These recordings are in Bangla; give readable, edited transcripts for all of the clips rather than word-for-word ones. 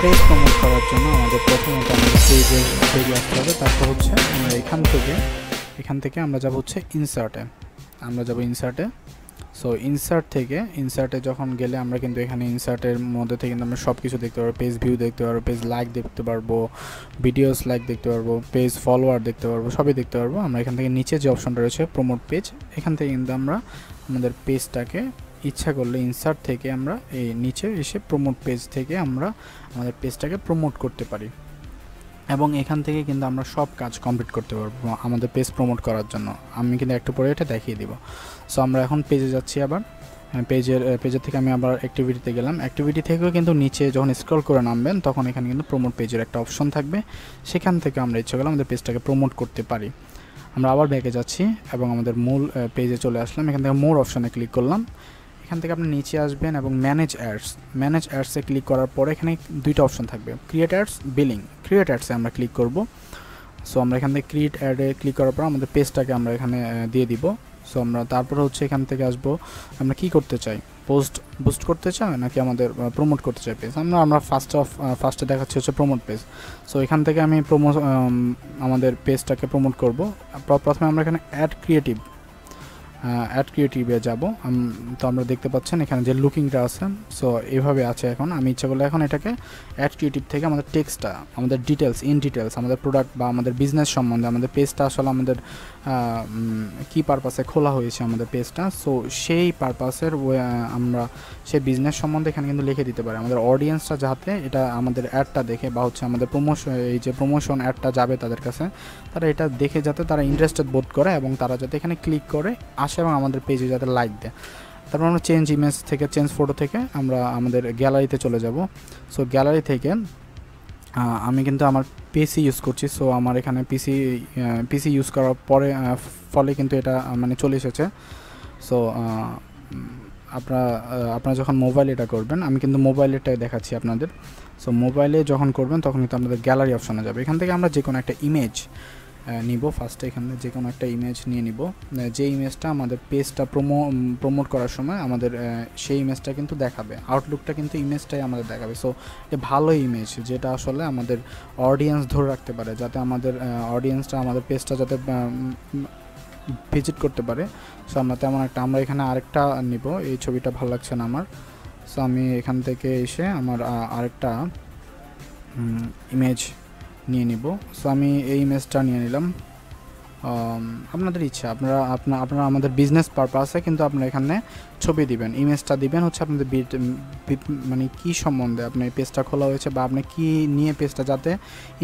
পেজ প্রমোট করার জন্য আমাদের প্রথমত আমাদের পেজে আসতে হবে। তারপর হচ্ছে আমরা এখান থেকে আমরা যাব হচ্ছে ইনসার্টে। সো ইনসার্টে যখন গেলে আমরা কিন্তু এখানে ইনসার্টের মধ্যে থেকে কিন্তু আমরা সব কিছু দেখতে পারবো। পেজ ভিউ দেখতে পারবো, পেজ লাইক দেখতে পারবো, ভিডিওস লাইক দেখতে পারবো, পেজ ফলোয়ার দেখতে পারবো, সবই দেখতে পারবো। আমরা এখান থেকে নিচে যে অপশনটা রয়েছে প্রমোট পেজ, এখান থেকে কিন্তু আমরা আমাদের পেজটাকে ইচ্ছা করলে ইনসার্ট থেকে আমরা এই নিচে এসে প্রমোট পেজ থেকে আমরা আমাদের পেজটাকে প্রমোট করতে পারি এবং এখান থেকে কিন্তু আমরা সব কাজ কমপ্লিট করতে পারবো আমাদের পেজ প্রমোট করার জন্য। আমি কিন্তু একটু পরে এটা দেখিয়ে দিব। সো আমরা এখন পেজে যাচ্ছি। আবার পেজের থেকে আমি আবার অ্যাক্টিভিটিতে গেলাম। অ্যাক্টিভিটি থেকেও কিন্তু নিচে যখন স্ক্রল করে নামবেন তখন এখানে কিন্তু প্রমোট পেজের একটা অপশন থাকবে, সেখান থেকে আমরা ইচ্ছা করলে আমাদের পেজটাকে প্রমোট করতে পারি। আমরা আবার ব্যাকে যাচ্ছি এবং আমাদের মূল পেজে চলে আসলাম। এখান থেকে মোর অপশনে ক্লিক করলাম। এখান থেকে আপনি নিচে আসবেন এবং ম্যানেজ অ্যাডসে ক্লিক করার পরে এখানে দুইটা অপশন থাকবে, ক্রিয়েট অ্যাডস, বিলিং। ক্রিয়েট অ্যাডসে আমরা ক্লিক করব। সো আমরা এখান থেকে ক্রিয়েট অ্যাডে ক্লিক করার পর আমাদের পেজটাকে আমরা এখানে দিয়ে দিব। সো আমরা তারপর হচ্ছে এখান থেকে আসবো, আমরা কি করতে চাই, বুস্ট করতে চাই নাকি আমাদের প্রমোট করতে চাই পেজ। আমরা ফার্স্টে দেখাচ্ছি হচ্ছে প্রমোট পেজ। সো এখান থেকে আমি আমাদের পেজটাকে প্রমোট করব। প্রথমে আমরা এখানে অ্যাড ক্রিয়েটিভে যাব। তো আমরা দেখতে পাচ্ছেন এখানে যে লুকিংটা আছে, সো এভাবে আছে। এখন আমি ইচ্ছা করলে এখন এটাকে অ্যাড ক্রিয়েটিভ থেকে আমাদের টেক্সটটা, আমাদের ডিটেলস, আমাদের প্রোডাক্ট বা আমাদের বিজনেস সম্বন্ধে, আমাদের পেজটা আসলে আমাদের কী পারপাসে খোলা হয়েছে আমাদের পেজটা, সো সেই পারপাসের আমরা সেই বিজনেস সম্বন্ধে এখানে কিন্তু লিখে দিতে পারি। আমাদের অডিয়েন্সটা যাতে এটা আমাদের অ্যাডটা দেখে বা হচ্ছে আমাদের প্রমোশন অ্যাডটা যাবে তাদের কাছে, তারা এটা দেখে যাতে তারা ইন্টারেস্টেড বোধ করে এবং তারা যাতে এখানে ক্লিক করে আসে এবং আমাদের পেজে যাতে লাইক দেয়। তারপর আমরা চেঞ্জ ফটো থেকে আমরা আমাদের গ্যালারিতে চলে যাব। সো গ্যালারি থেকে আমি কিন্তু আমার পিসি ইউজ করছি। সো আমার এখানে পিসি ইউজ করার ফলে কিন্তু এটা মানে চলে এসেছে। সো আপনারা যখন মোবাইলে এটা করবেন, আমি কিন্তু মোবাইলেরটাই দেখাচ্ছি আপনাদের। সো মোবাইলে যখন করবেন তখন কিন্তু আমাদের গ্যালারি অপশনে যাবে। এখান থেকে আমরা যে কোনো একটা ইমেজ নিব। ফার্স্টে এখানে যে কোনো একটা ইমেজ নিয়ে নিব, যে ইমেজটা আমাদের পেজটা প্রমোট করার সময় আমাদের সেই ইমেজটা কিন্তু দেখাবে। আউটলুকটা কিন্তু ইমেজটাই আমাদের দেখাবে। সো এ ভালো ইমেজ যেটা আসলে আমাদের অডিয়েন্স ধরে রাখতে পারে, যাতে আমাদের অডিয়েন্সটা আমাদের পেজটা যাতে ভিজিট করতে পারে। সো আমরা এখানে আরেকটা নিব। এই ছবিটা ভালো লাগছে না আমার। সো আমি এখান থেকে এসে আমার আরেকটা ইমেজ নিয়ে নিব। সো আমি এই ইমেজটা নিয়ে নিলাম। আপনাদের ইচ্ছা, আপনারা আমাদের বিজনেস পারপাসে কিন্তু আপনারা এখানে ছবি দিবেন, ইমেজটা দিবেন হচ্ছে আপনাদের মানে কী সম্বন্ধে আপনার পেজটা খোলা হয়েছে বা আপনি কী নিয়ে পেজটা, যাতে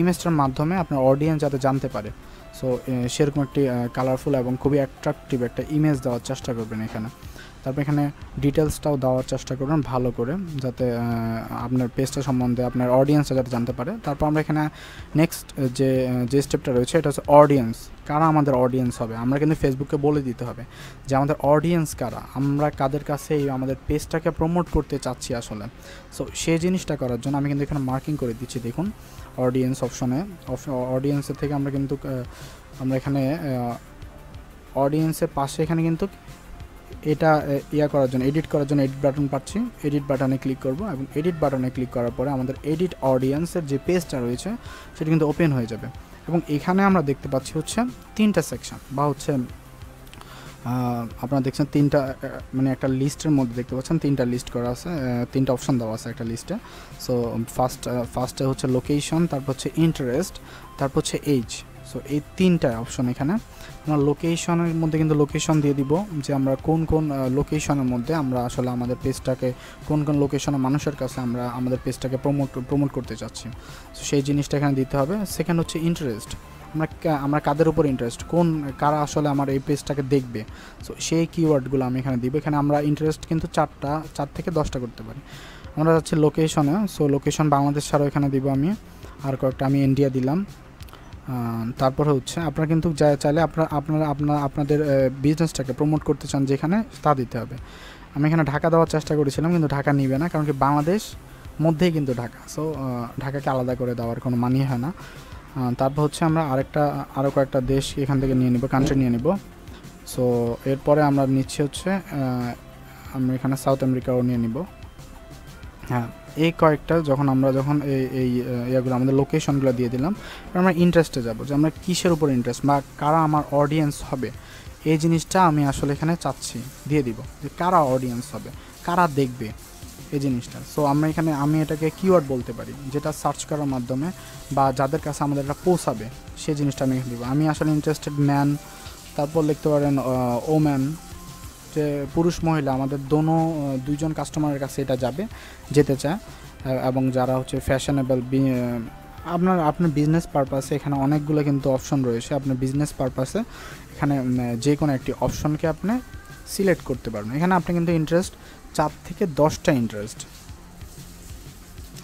ইমেজটার মাধ্যমে আপনার অডিয়েন্স যাতে জানতে পারে। সো সেরকম একটি কালারফুল এবং খুবই অ্যাট্রাকটিভ একটা ইমেজ দেওয়ার চেষ্টা করবেন এখানে। তারপর এখানে ডিটেলসটাও দেওয়ার চেষ্টা করবেন ভালো করে, যাতে আপনার পেজটা সম্বন্ধে আপনার অডিয়েন্সটা যাতে জানতে পারে। তারপর আমরা এখানে নেক্সট যে স্টেপটা রয়েছে এটা হচ্ছে অডিয়েন্স। কারা আমাদের অডিয়েন্স হবে, আমরা কিন্তু ফেসবুকে বলে দিতে হবে যে আমাদের অডিয়েন্স কারা, আমরা কাদের কাছে আমাদের পেজটাকে প্রমোট করতে চাচ্ছি আসলে। সো সেই জিনিসটা করার জন্য আমি কিন্তু এখানে মার্কিং করে দিচ্ছি। দেখুন অডিয়েন্স অডিয়েন্সের থেকে আমরা এখানে অডিয়েন্সের পাশে এখানে কিন্তু এটা করার জন্য এডিট বাটন পাচ্ছি। এডিট বাটনে ক্লিক করব এবং এডিট বাটনে ক্লিক করার পরে আমাদের এডিট অডিয়েন্সের যে পেজটা রয়েছে সেটা কিন্তু ওপেন হয়ে যাবে এবং এখানে আমরা দেখতে পাচ্ছি হচ্ছে 3টা সেকশন বা হচ্ছে আপনারা দেখছেন 3টা মানে একটা লিস্টের মধ্যে দেখতে পাচ্ছেন 3টা লিস্ট করা আছে, 3টা অপশন দেওয়া আছে একটা লিস্টে। সো ফার্স্টে হচ্ছে লোকেশন, তারপর হচ্ছে ইন্টারেস্ট, তারপর হচ্ছে এজ। সো এই 3টা অপশন এখানে আমরা লোকেশনের মধ্যে কিন্তু লোকেশন দিয়ে দিব যে আমরা কোন লোকেশনের মধ্যে আমরা আসলে আমাদের পেজটাকে কোন লোকেশনের মানুষের কাছে আমরা আমাদের পেজটাকে প্রমোট করতে চাচ্ছি। সো সেই জিনিসটা এখানে দিতে হবে। সেকেন্ড হচ্ছে ইন্টারেস্ট, আমরা কাদের উপর ইন্টারেস্ট, কারা আসলে আমার এই পেজটাকে দেখবে। সো সেই কিওয়ার্ডগুলো আমি এখানে দিব। এখানে আমরা ইন্টারেস্ট কিন্তু 4 থেকে 10টা করতে পারি। আমরা যাচ্ছি লোকেশনে। সো লোকেশন বাংলাদেশ ছাড়াও এখানে দিব আমি, আর কয়েকটা আমি ইন্ডিয়া দিলাম। তারপর হচ্ছে আপনারা কিন্তু চাইলে আপনাদের বিজনেসটাকে প্রমোট করতে চান যেখানে, তা দিতে হবে। আমি এখানে ঢাকা দেওয়ার চেষ্টা করেছিলাম কিন্তু ঢাকা নিবে না, কারণ কি বাংলাদেশ মধ্যেই কিন্তু ঢাকা। সো ঢাকাকে আলাদা করে দেওয়ার কোনো মানি হয় না। তারপর হচ্ছে আমরা আরও কয়েকটা দেশ এখান থেকে নিয়ে নিব, কান্ট্রি নিয়ে নিব। সো এরপরে আমরা নিচ্ছি হচ্ছে আমরা এখানে সাউথ আমেরিকাও নিয়ে নিব। হ্যাঁ, এই কয়েকটা যখন এই ইয়াগুলো আমাদের লোকেশনগুলো দিয়ে দিলাম, আমরা ইন্টারেস্টে যাব যে আমরা কিসের উপর ইন্টারেস্ট বা কারা আমার অডিয়েন্স হবে, এই জিনিসটা আমি আসলে এখানে চাচ্ছি দিয়ে দিব যে কারা অডিয়েন্স হবে, কারা দেখবে এই জিনিসটা। সো আমি এটাকে কিওয়ার্ড বলতে পারি, যেটা সার্চ করার মাধ্যমে বা যাদের কাছে আমাদের এটা পৌঁছাবে সেই জিনিসটা আমি এখানে দিব। আমি আসলে ইন্টারেস্টেড ম্যান, তারপর লিখতে পারেন ওম্যান, যে পুরুষ মহিলা আমাদের দুইজন কাস্টমারের কাছে এটা যেতে চায়, এবং যারা হচ্ছে ফ্যাশনেবল, আপনার বিজনেস পারপাসে এখানে অনেকগুলো কিন্তু অপশন রয়েছে। আপনার বিজনেস পারপাসে এখানে যে কোনো একটি অপশনকে আপনি সিলেক্ট করতে পারবেন। এখানে আপনি কিন্তু ইন্টারেস্ট 4 থেকে 10টা ইন্টারেস্ট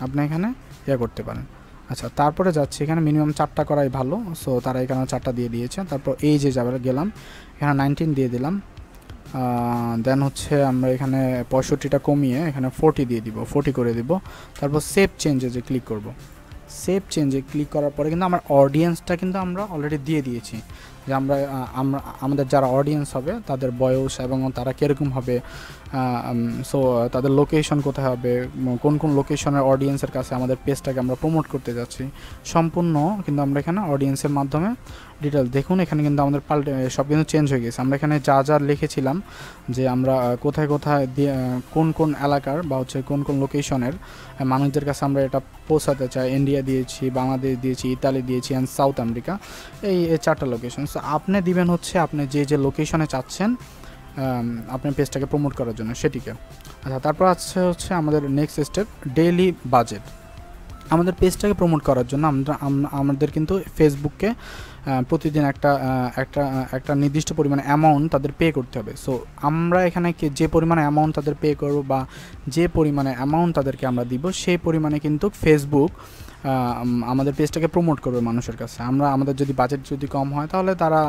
আপনি এখানে করতে পারেন। আচ্ছা, তারপরে যাচ্ছি এখানে মিনিমাম 4টা করাই ভালো। সো তারা এখানে 4টা দিয়ে দিয়েছে। তারপর এই যে গেলাম এখানে 19 দিয়ে দিলাম। দেন হচ্ছে আমরা এখানে 65টা কমিয়ে এখানে 40 দিয়ে দিব, 40 করে দিব। তারপর সেভ চেঞ্জে ক্লিক করব। সেভ চেঞ্জে ক্লিক করার পরে কিন্তু আমার অডিয়েন্সটা কিন্তু আমরা অলরেডি দিয়ে দিয়েছি, যে আমাদের যারা অডিয়েন্স হবে তাদের বয়স এবং তারা কীরকম হবে, সো তাদের লোকেশন কোথায় হবে, কোন কোন লোকেশনের অডিয়েন্সের কাছে আমাদের পেজটাকে আমরা প্রমোট করতে যাচ্ছি, সম্পূর্ণ কিন্তু আমরা এখানে অডিয়েন্সের মাধ্যমে ডিটেলস দেখুন। এখানে কিন্তু আমাদের সব কিন্তু চেঞ্জ হয়ে গেছে। আমরা এখানে যা লিখেছিলাম যে আমরা কোথায় কোন কোন এলাকার বা হচ্ছে কোন কোন লোকেশনের মানুষদের কাছে আমরা এটা পৌঁছাতে চাই, ইন্ডিয়া দিয়েছি, বাংলাদেশ দিয়েছি, ইতালি দিয়েছি অ্যান্ড সাউথ আমেরিকা, এই 4টা লোকেশন। সো আপনি দিবেন হচ্ছে আপনি যে লোকেশনে চাচ্ছেন আপনার পেজটাকে প্রমোট করার জন্য সেটিকে। আচ্ছা, তারপর হচ্ছে আমাদের নেক্সট স্টেপ ডেইলি বাজেট। আমাদের পেজটাকে প্রমোট করার জন্য আমাদের কিন্তু ফেসবুককে প্রতিদিন একটা নির্দিষ্ট পরিমাণে অ্যামাউন্ট তাদের পে করতে হবে। সো আমরা এখানে যে পরিমাণে অ্যামাউন্ট তাদের পে করব বা যে পরিমাণে অ্যামাউন্ট তাদেরকে আমরা দিব, সেই পরিমাণে কিন্তু ফেসবুক আমাদের পেজটাকে প্রমোট করবে মানুষের কাছে। আমাদের যদি বাজেট যদি কম হয় তাহলে তারা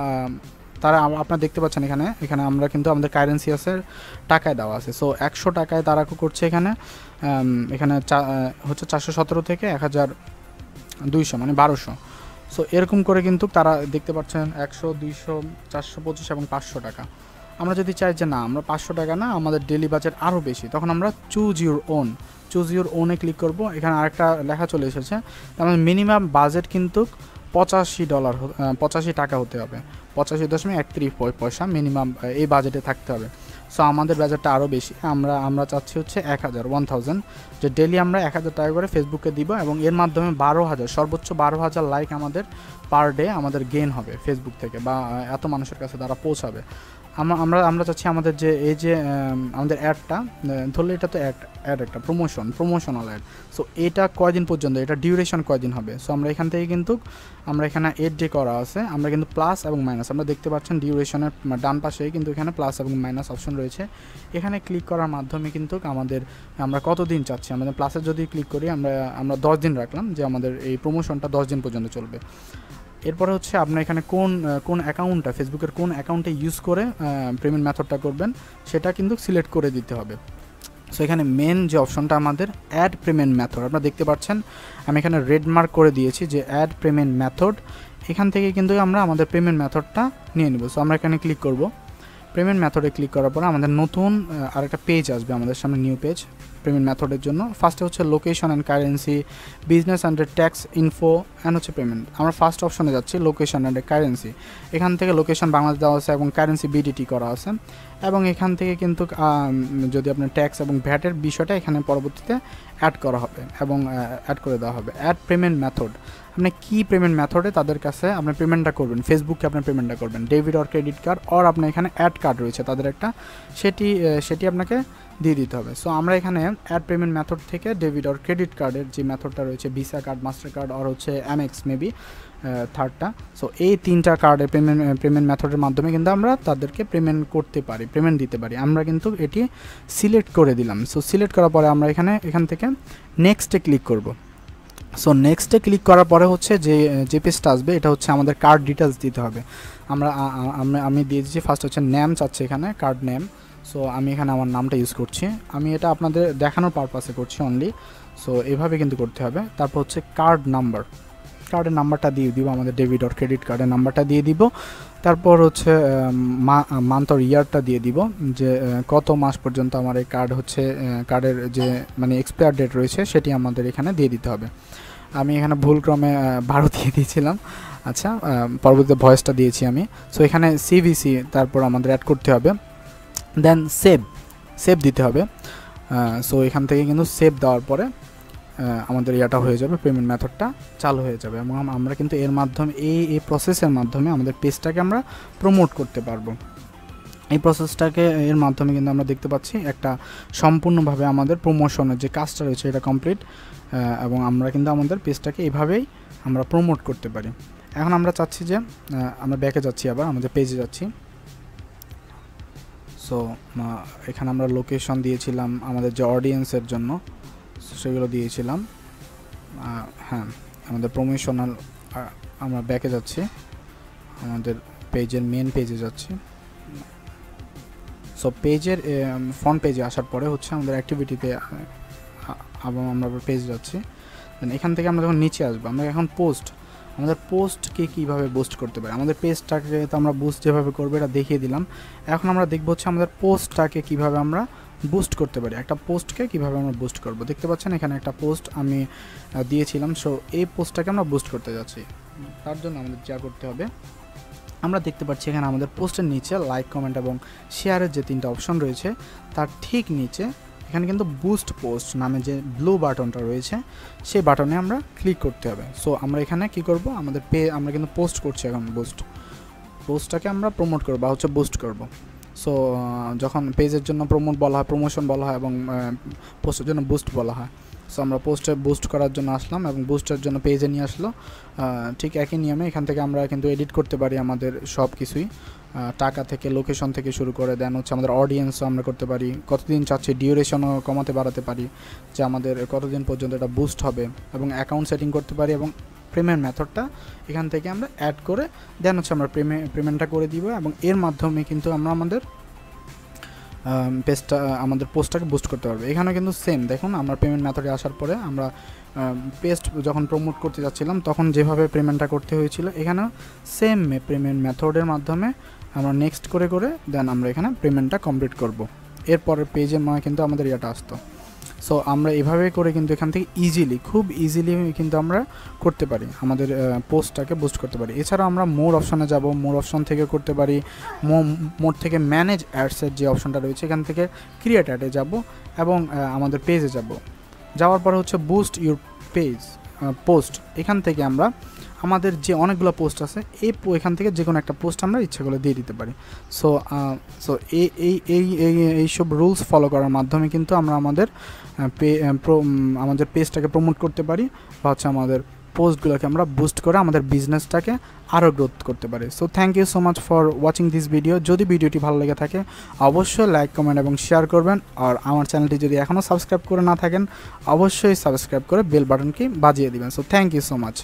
আপনারা দেখতে পাচ্ছেন এখানে আমরা কিন্তু আমাদের কারেন্সি আছে, টাকায় দেওয়া আছে। সো 100 টাকায় তারা করছে এখানে হচ্ছে 417 থেকে 1200 মানে 1200। সো এরকম করে কিন্তু তারা দেখতে পাচ্ছেন 100, 200, 425 এবং 500 টাকা। আমরা যদি চাই যে না আমরা 500 টাকা না, আমাদের ডেলি বাজেট আরও বেশি, তখন আমরা চুজ ইউর ওনে ক্লিক করব। এখানে আরেকটা লেখা চলে এসেছে, আমাদের মিনিমাম বাজেট কিন্তু $85 টাকা হতে হবে, 85.31 মিনিমাম এই বাজেটে থাকতে হবে। সো আমাদের বাজেটটা আরও বেশি, আমরা চাচ্ছি হচ্ছে 1000 যে ডেলি আমরা 1000 টাকা করে ফেসবুকে দিব, এবং এর মাধ্যমে 12,000 সর্বোচ্চ 12,000 লাইক আমাদের পার ডে আমাদের গেইন হবে ফেসবুক থেকে, বা এত মানুষের কাছে তারা পৌঁছাবে। আমরা চাচ্ছি আমাদের যে এই যে আমাদের অ্যাডটা ধরলে এটা তো অ্যাড একটা প্রমোশনাল অ্যাড। সো এটা কয়দিন পর্যন্ত, এটা ডিউরেশন কয়দিন হবে। সো আমরা এখান থেকে কিন্তু আমরা এখানে 8 ডে করা আছে, আমরা কিন্তু প্লাস এবং মাইনাস আমরা দেখতে পাচ্ছেন ডিউরেশনের ডান পাশেই কিন্তু এখানে প্লাস এবং মাইনাস অপশন রয়েছে। এখানে ক্লিক করার মাধ্যমে কিন্তু আমরা কতদিন চাচ্ছি, আমাদের প্লাসে যদি ক্লিক করি আমরা 10 দিন রাখলাম, যে আমাদের এই প্রমোশনটা 10 দিন পর্যন্ত চলবে। এরপরে হচ্ছে আপনার এখানে কোন অ্যাকাউন্টটা ফেসবুকের কোন অ্যাকাউন্টে ইউজ করে পেমেন্ট মেথডটা করবেন সেটা কিন্তু সিলেক্ট করে দিতে হবে। সো এখানে মেন যে অপশনটা আমাদের অ্যাড পেমেন্ট মেথড, আপনারা দেখতে পাচ্ছেন আমি এখানে রেড মার্ক করে দিয়েছি যে অ্যাড পেমেন্ট মেথড। এখান থেকে কিন্তু আমরা আমাদের পেমেন্ট মেথডটা নিয়ে নিব। সো আমরা এখানে ক্লিক করব। পেমেন্ট মেথডে ক্লিক করার পরে আমাদের নতুন আরেকটা পেজ আসবে আমাদের সামনে, নিউ পেজ পেমেন্ট মেথডের জন্য। ফার্স্টে হচ্ছে location and currency, business and tax info and হচ্ছে পেমেন্ট। আমরা ফার্স্ট অপশনে যাচ্ছি লোকেশন অ্যান্ড কারেন্সি। এখান থেকে লোকেশন বাংলাদেশ দেওয়া আছে এবং কারেন্সি বিডিটি করা আছে, এবং এখান থেকে কিন্তু যদি আপনার ট্যাক্স এবং ভ্যাটের বিষয়টা এখানে পরবর্তীতে অ্যাড করা হবে এবং অ্যাড করে দেওয়া হবে। অ্যাড পেমেন্ট মেথড, আপনি কী পেমেন্ট মেথডে তাদের কাছে আপনি পেমেন্টটা করবেন, ফেসবুকে আপনি পেমেন্টটা করবেন, debit or credit card or আপনার এখানে অ্যাড কার্ড রয়েছে তাদের একটা, সেটি আপনাকে দিয়ে দিতে হবে। সো আমরা এখানে অ্যাড পেমেন্ট মেথড থেকে ডেবিট অর ক্রেডিট কার্ডের যে মেথডটা রয়েছে, visa card, master card or হচ্ছে এমএক্স মেবি থার্ডটা। সো এই 3টা কার্ডের পেমেন্ট মেথডের মাধ্যমে কিন্তু আমরা তাদেরকে পেমেন্ট দিতে পারি। আমরা কিন্তু এটি সিলেক্ট করে দিলাম। সো সিলেক্ট করার পরে আমরা এখান থেকে নেক্সটে ক্লিক করব। সো নেক্সটে ক্লিক করার পরে হচ্ছে যে পেজটা আসবে এটা হচ্ছে আমাদের কার্ড ডিটেলস দিতে হবে। আমি দিয়ে দিচ্ছি ফার্স্ট হচ্ছে নেম চাচ্ছে এখানে, কার্ড নেম। সো আমি এখানে আমার নামটা ইউজ করছি, আমি এটা আপনাদের দেখানোর পারপাসে করছি অনলি। সো এভাবে কিন্তু করতে হবে। তারপর হচ্ছে কার্ডের নাম্বারটা দিয়ে দিব, আমাদের ডেবিট অর ক্রেডিট কার্ডের নাম্বারটা দিয়ে দিব। তারপর হচ্ছে মান্থ অর ইয়ারটা দিয়ে দিব যে কত মাস পর্যন্ত আমার এই কার্ড হচ্ছে কার্ডের যে মানে এক্সপায়ার ডেট রয়েছে সেটি আমাদের এখানে দিয়ে দিতে হবে। আমি এখানে ভুলক্রমে 12 দিয়ে দিয়েছিলাম। আচ্ছা, পরবর্তীতে ভয়েসটা দিয়েছি আমি। সো এখানে সিভিসি তারপর আমাদের অ্যাড করতে হবে, দেন সেভ দিতে হবে। সো এখান থেকে কিন্তু সেভ দেওয়ার পরে আমাদের ইয়াটা হয়ে যাবে, পেমেন্ট মেথডটা চালু হয়ে যাবে এবং আমরা কিন্তু এর মাধ্যমে এই প্রসেসের মাধ্যমে আমাদের পেজটাকে আমরা প্রমোট করতে পারবো। এই প্রসেসটাকে এর মাধ্যমে কিন্তু আমরা দেখতে পাচ্ছি একটা সম্পূর্ণভাবে আমাদের প্রমোশনের যে কাজটা রয়েছে এটা কমপ্লিট, এবং আমরা কিন্তু আমাদের পেজটাকে এইভাবেই আমরা প্রমোট করতে পারি। এখন আমরা চাচ্ছি যে আমরা ব্যাকে যাচ্ছি, আবার আমাদের পেজে যাচ্ছি। সো এখানে আমরা লোকেশন দিয়েছিলাম আমাদের যে অডিয়েন্সের জন্য, সেগুলো দিয়েছিলাম। হ্যাঁ, আমাদের প্রমোশনাল, আমরা ব্যাকে যাচ্ছি, আমাদের পেজের মেন পেজে যাচ্ছি। সো পেজের ফ্রন্ট পেজে আসার পরে হচ্ছে আমাদের অ্যাক্টিভিটিতে আবার আমরা পেজ যাচ্ছি। দেন এখান থেকে আমরা যখন নিচে আসবো, আমরা এখন আমাদের পোস্টকে কীভাবে বুস্ট করতে পারি। আমাদের পেজটাকে তো আমরা বুস্ট যেভাবে করবো এটা দেখিয়ে দিলাম। এখন আমরা দেখবো হচ্ছে আমাদের পোস্টটাকে কীভাবে আমরা বুস্ট করতে পারি, একটা পোস্টকে কীভাবে আমরা বুস্ট করব। দেখতে পাচ্ছেন এখানে একটা পোস্ট আমি দিয়েছিলাম। সো এই পোস্টটাকে আমরা বুস্ট করতে যাচ্ছি। তার জন্য আমাদের যা করতে হবে, আমরা দেখতে পাচ্ছি এখানে আমাদের পোস্টের নিচে লাইক, কমেন্ট এবং শেয়ারের যে 3টা অপশন রয়েছে তার ঠিক নিচে এখানে কিন্তু বুস্ট পোস্ট নামে যে ব্লু বাটনটা রয়েছে সেই বাটনে আমরা ক্লিক করতে হবে। সো আমরা এখানে কি করব, আমাদের আমরা কিন্তু পোস্ট করছি, এখন পোস্টটাকে আমরা প্রমোট করব বা হচ্ছে বুস্ট করব। সো যখন পেজের জন্য প্রমোট বলা হয়, প্রমোশন বলা হয় এবং পোস্টের জন্য বুস্ট বলা হয়। সো আমরা পোস্টে বুস্ট করার জন্য আসলাম এবং বুস্টের জন্য পেজে নিয়ে আসলো। ঠিক একই নিয়মে এখান থেকে আমরা কিন্তু এডিট করতে পারি আমাদের সব কিছুই, টাকা থেকে, লোকেশন থেকে শুরু করে, দেন হচ্ছে আমাদের অডিয়েন্সও আমরা করতে পারি, কতদিন চাচ্ছি, ডিউরেশনও কমাতে বাড়াতে পারি যে আমাদের কতদিন পর্যন্ত এটা বুস্ট হবে, এবং অ্যাকাউন্ট সেটিং করতে পারি এবং পেমেন্ট মেথডটা এখান থেকে আমরা অ্যাড করে দেন হচ্ছে আমরা পেমেন্টটা করে দিব এবং এর মাধ্যমে কিন্তু আমরা আমাদের আমাদের পোস্টটাকে বুস্ট করতে পারবো। এখানে কিন্তু সেম দেখুন, আমরা পেমেন্ট মেথডে আসার পরে আমরা পেস্ট যখন প্রমোট করতে যাচ্ছিলাম তখন যেভাবে পেমেন্টটা করতে হয়েছিল এখানেও সেম পেমেন্ট মেথডের মাধ্যমে আমরা নেক্সট করে দেন আমরা এখানে পেমেন্টটা কমপ্লিট করব। এরপরের পেজের মানে কিন্তু আমাদের এটা আসতো। সো আমরা এভাবে করে কিন্তু এখান থেকে খুব ইজিলি কিন্তু আমরা করতে পারি, আমাদের পোস্টটাকে বুস্ট করতে পারি। এছাড়া আমরা মোর অপশনে যাব, মোর অপশন থেকে করতে পারি, মোর থেকে ম্যানেজ অ্যাডসের যে অপশনটা রয়েছে এখান থেকে ক্রিয়েট অ্যাডে যাব এবং আমাদের পেজে যাওয়ার পরে হচ্ছে বুস্ট ইউর পেজ পোস্ট। এখান থেকে আমরা আমাদের যে অনেকগুলো পোস্ট আছে এখান থেকে যে কোনো একটা পোস্ট আমরা ইচ্ছা করে দিয়ে দিতে পারি। সো এইসব রুলস ফলো করার মাধ্যমে কিন্তু আমরা আমাদের পেজটাকে প্রমোট করতে পারি বা হচ্ছে আমাদের পোস্টগুলোকে আমরা বুস্ট করে আমাদের বিজনেসটাকে আরও গ্রোথ করতে পারি। So thank you so much for watching this video. যদি ভিডিওটি ভালো লেগে থাকে অবশ্যই লাইক, কমেন্ট এবং শেয়ার করবেন। আর আমার চ্যানেলটি যদি এখনও সাবস্ক্রাইব করে না থাকেন অবশ্যই সাবস্ক্রাইব করে বেল বাটনকে বাজিয়ে দিবেন। So thank you so much.